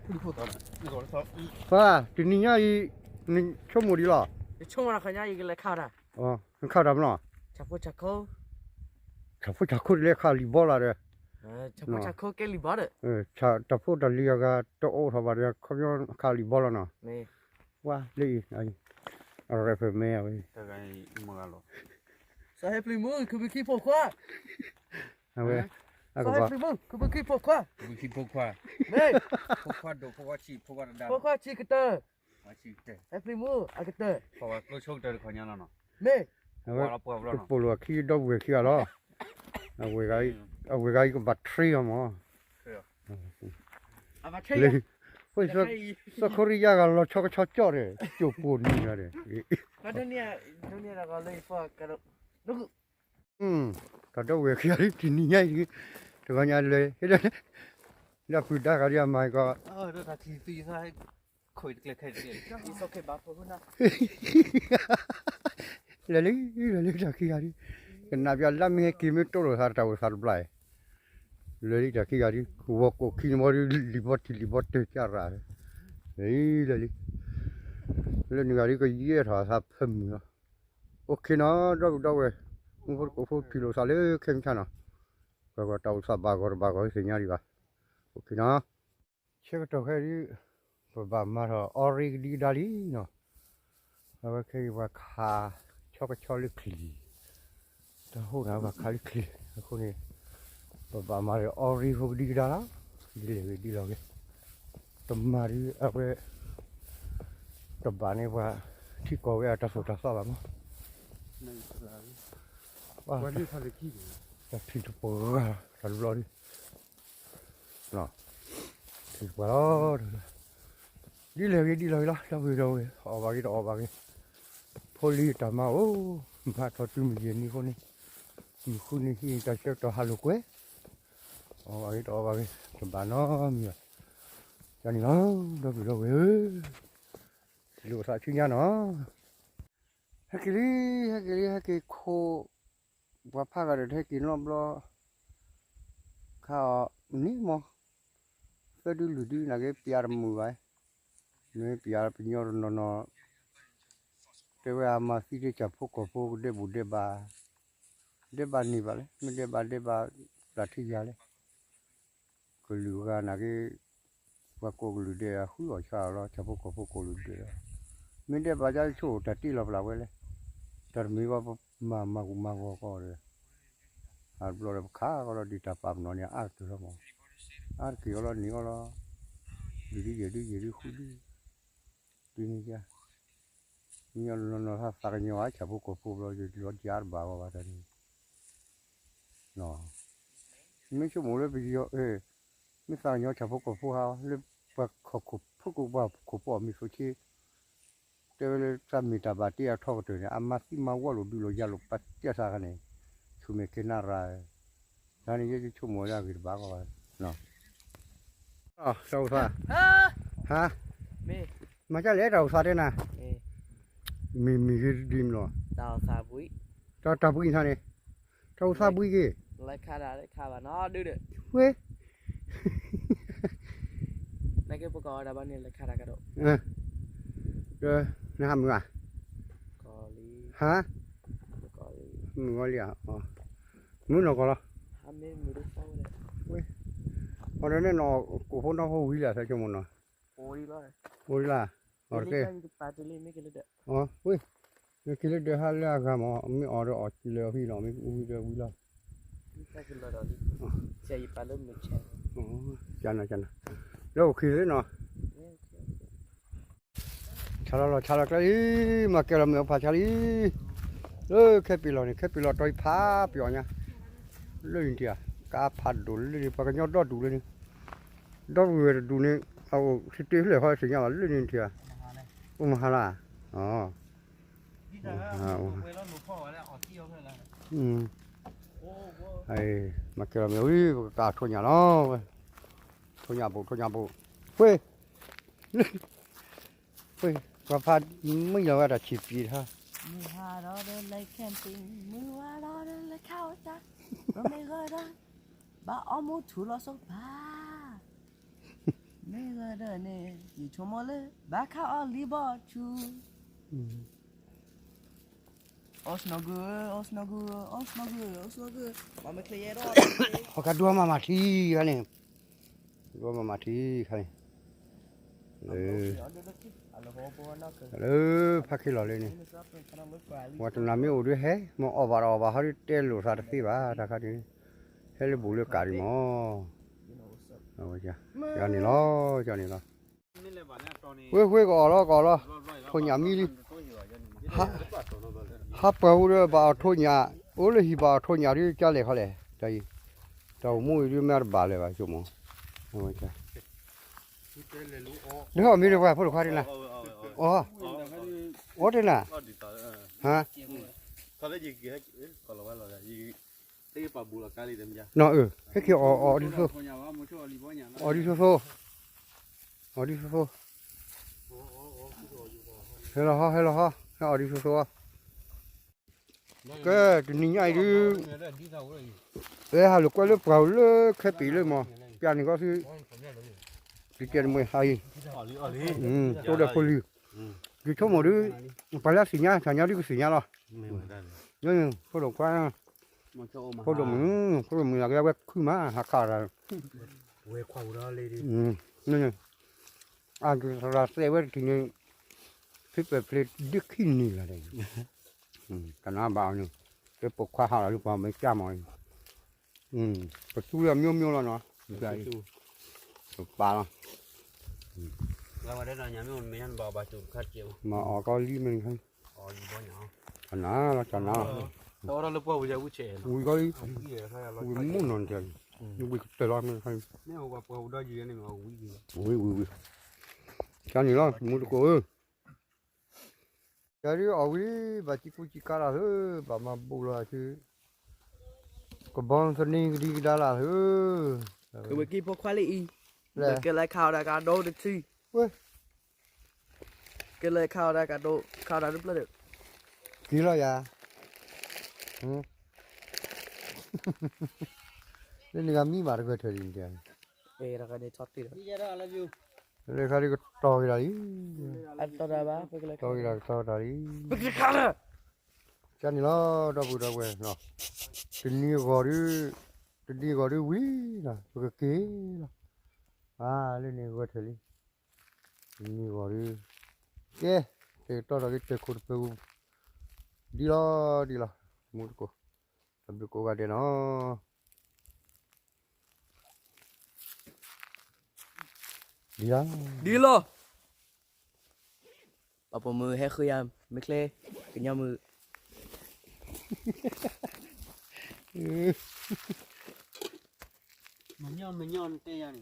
你不到了，你搞的啥？爸，这你家一你什么的了？冲完人家一个来看的，哦，你看什么了？吃不吃口？吃苦的来看里包了的。吃不吃口给里边的。吃苦的里个都熬他把这可别看里包了呢。没。哇，里哎，二分没啊喂。这个没干了。啥还不门？可不可以破款？啊喂，那个吧。啥还不门？可不可以破款？不去破款，没。破款都破款起，破款的。破款几个的？啊起对。还不门？啊个的？破款都抽的看见了呢。没。破了破不了。不了，去到尾去了。啊尾个一个把吹了嘛。是啊。啊把吹了。会说说口里家个老敲个敲叫的，就过年了的。那今年那个雷锋个都那个。他都尾去了，今年一这个年来，那不大个的买个。这他提飞他还可以来开这个。你说开把破呢？来这去啊的，那边那边几米多了，他找啥不来？来这去啊的，我去么的里边的家来，来你个野他喷了，我看那这喂，我皮罗啥嘞，看看呐，个找啥八个是哪里个？我看那，这个找开的，爸妈说奥利里达里喏，那个可以ว่า卡。敲里皮，然后那个卡里皮，然后呢，爸妈的奥利福地达啦，地了个，他妈的那个，他爸呢话，ที่ก่อไว้จะสุดจะสอบมั้งว่าวันนี้ทำอะไรกินจะที่ทุกคนก็จะรู้ดิเนาะที่ว่าดีเลยละจะไปดูออกไปพอลีตามาโอ้มาทอดจุ่มเย็นนี่คนนี้มีคนนี้ที่จะเชื่อต่อฮาลูกเว้ยออกไปสบายน้อมีจันนี่เนาะดูเว้ยลูกสาวชิ้นยาเนาะฮักกี้โคว่าพากันได้กินรอบข้าวนี่มั้งก็ดูหลุดนะก็ปียร์มือไว้เนี่ยปียร์ปียร์นอแต่ว่ามาสิได้จับพวกเด็บบ้านนี่บ้าเลยไม่ได้บ้านหลักที่ยาเลยก็รู้กันนะก็ว่าโกลูเดียหัวชาแล้วจับพวกโกลูเดียไม่ได้บ้านจะโชว์แต่ที่เราเว้ยเลยแต่มีว่ามาก็เลยอาบเราข้าก็เราดีตาปั๊มนอนเนี่ยอาร์ตัวเราอาร์กี่เรานี่ก็เราดีคุยดีนี่จ้ะมีอะไรนถ้าสักอย่างว่าจับพวกเราจะรถยาบ้าว่าแต่นี่เนาะไม่ชั่วโมงเลยไปเยอะไม่สักอย่างจับพวกเขาเลยว่าพวกว่าพวกมีสุชีแต่เวลาจะมีตาบาดที่ท้องตัวเนี่ยอามาที่มาว่าเราดูเราอยากเราปัดเจ้าสักเนี่ยช่วยไม่กินอะไรแล้วนี่จะชั่วโมงละกี่บาทก็เนาะเจ้าซาฮะมาจะเลี้ยเจ้าซาด้วยนะมีกี่ดิมหรอดาวซาบุยตาบุยท่านี่เจ้าซาบุยกี่ไล่ขาบ้านน้อดื้อเว้ยนั่นก็พวกเราบ้านนี้ไล่ขากันด้วยนะมึงอ่ะกอลีฮะมึงกอลีอ่ะอ๋อมึงนอกก็ละฮะไม่รู้เศร้าเลยเว้ยพอเดี๋ยวนี้นอกกูพูดน้องเขาวิ่งเลยใช่ไหมนะโอ้ยล่ะโอเคปาตัวเล็กไม่กินเลยเด้ออ๋อเว้ยนี่กินเลยเดี๋ยวหาเรื่องกันมั้งไม่ออกกินเลยพี่น้องไม่วิ่งเลยไม่กินเลยดิเสียปลาเริ่มไม่แช่อ๋อจันนะแล้วโอเคเลยเนาะชาลาก็มาเกลือเมืองพาชาลีแค่ปีละตัวพาปีเนี่ยเลยอินเดียกาพัดดูเลยปากกันยอดดูเลยนี่ดอกเวรดูนี่เอาสิเตเลยเขาสิ่งอย่างเลยอินเดียอุมาฮาลาอ๋อไอ้มาเกลือเมืองกาทุนยาเนาะทุนยาบุเฮ้ยว่าพัดไม่ยอมว่าจะฉีดปีฮะมือหาเราเดินเลยแคมปิ้งมือว่าเราเดินเลยเข้าจ้ะเราไม่เคยได้บ้าเอาหมูถูเราสบาย เดินเนี่ยยี่ชมเลยบ้าข้าวลีบอชู Os no good, os no good, os no good, os no good. Mama clear it all. เขาก็ดัวมามาทีกันนี่ดัวมามาทีกันนี่พักขี้หล่อเลยนี่ว่าตอนนั้นไม่อุดด้วยเฮ้มองออกบาร์ออกบาร์เขาเต้นหลุดสัตว์ที่บ้าราคานี้เฮ้เลยบุเรียการิมอเอาไว้จ้ะจานี่ล้อจานี่ล้อเว้ยก็ออกแล้วคนยามีดิฮับเปล่าเลยบ่าวทุ่งยาโอ้เลยบ่าวทุ่งยาที่จ้าเลยเขาเลยใจเรามุ่งอยู่แม่บ้านเลยว่ะจุ๊มเอาไว้จ้ะเดี๋ยวมีเรื่องว่าพูดคุยดีนะอ๋อดีนะฮะเขาได้ยิงกี่ก็เราว่าเราจะยิงตีปะบูละกาลีเต็มจ้ะ เนาะให้เกี่ยวอ๋อดิโซ คนอย่างว่ามุชัวรีบอนอย่างนั้น อ๋อดิโซเฮ้ยเหรอให้อ๋อดิโซก็ตัวนี้ใหญ่ดิฮะลูกก็เลือกเปล่าเลยแค่ปีเลยมั้งปีนี้ก็คือปีเดียวไม่ให้ตัวเด็กคนนี้ดิชั่วโมงดิไปแล้วสิญาดิก็สิญาหรอเนี่ยพอดอกฟ้าพอดอกมึงอยากได้ขึ้นมาหาขาดอะไรเว้ยขวาวเลยดินี่เราเสียเวทีนี้ฟิตไปดิขึ้นนี่อะไรกันน้าบ่าวนี่ไปปกข้าวหรือเปล่าไม่กล้ามั้งประตูเมียวแล้วเนาะใช่ปลา เรามาได้นานยังไม่ทันบ่าวบาจุดคัดเกี่ยว มาออกก็รีมันครับ อ๋ออยู่บ่เนาะ อันนั้นละจันนะ แต่ว่าเราเลือกว่าจะวุ้เฉย อุ้ยก็รีอุ้ยมุ่งนอนจังอุ้ยแต่ละมันครับ เนี่ยว่าพอได้ยืนนี่มาวุ้ย อุ้ยจันนี่ละมุ่งตัวจะรีเอาวิบัติกุจิกาละเฮ้บามาบุระชื่อก็บ้านสนิทดีกันละเฮ้ คือเมื่อกี้พวกควายเลยเด็กเกิดอะไรข่าวได้การโดนทีเกิดอะไรข่าวได้การโดข่าวได้รึเปล่าเด็ก กี่ละยาเรื่องนี้ก็มีมาร์กเทอร์อินเดีย เราก็ได้ช็อตตีแล้ว นี่จะได้อะไรอยู่ เรื่องอะไรก็ต่อกันเลย อันต่อได้บ้างเป็นอะไร ต่อกันเลยต่อได้ เป็นอะไรข่าวเลย จันนี่ละดับเว้ยเนาะทีนี้ก็ดูวิ่งนะก็เก๋ละเรื่องนี้ก็เท่านี้ทีนี้ก็ดูเก๋ต่อได้เจ้าคุณเปล่าดีละมุดก็ทำดูก็กันเนาะดีเลยปะปมือให้คือยามไม่เคยกินยามือ มันย้อนเตะยัน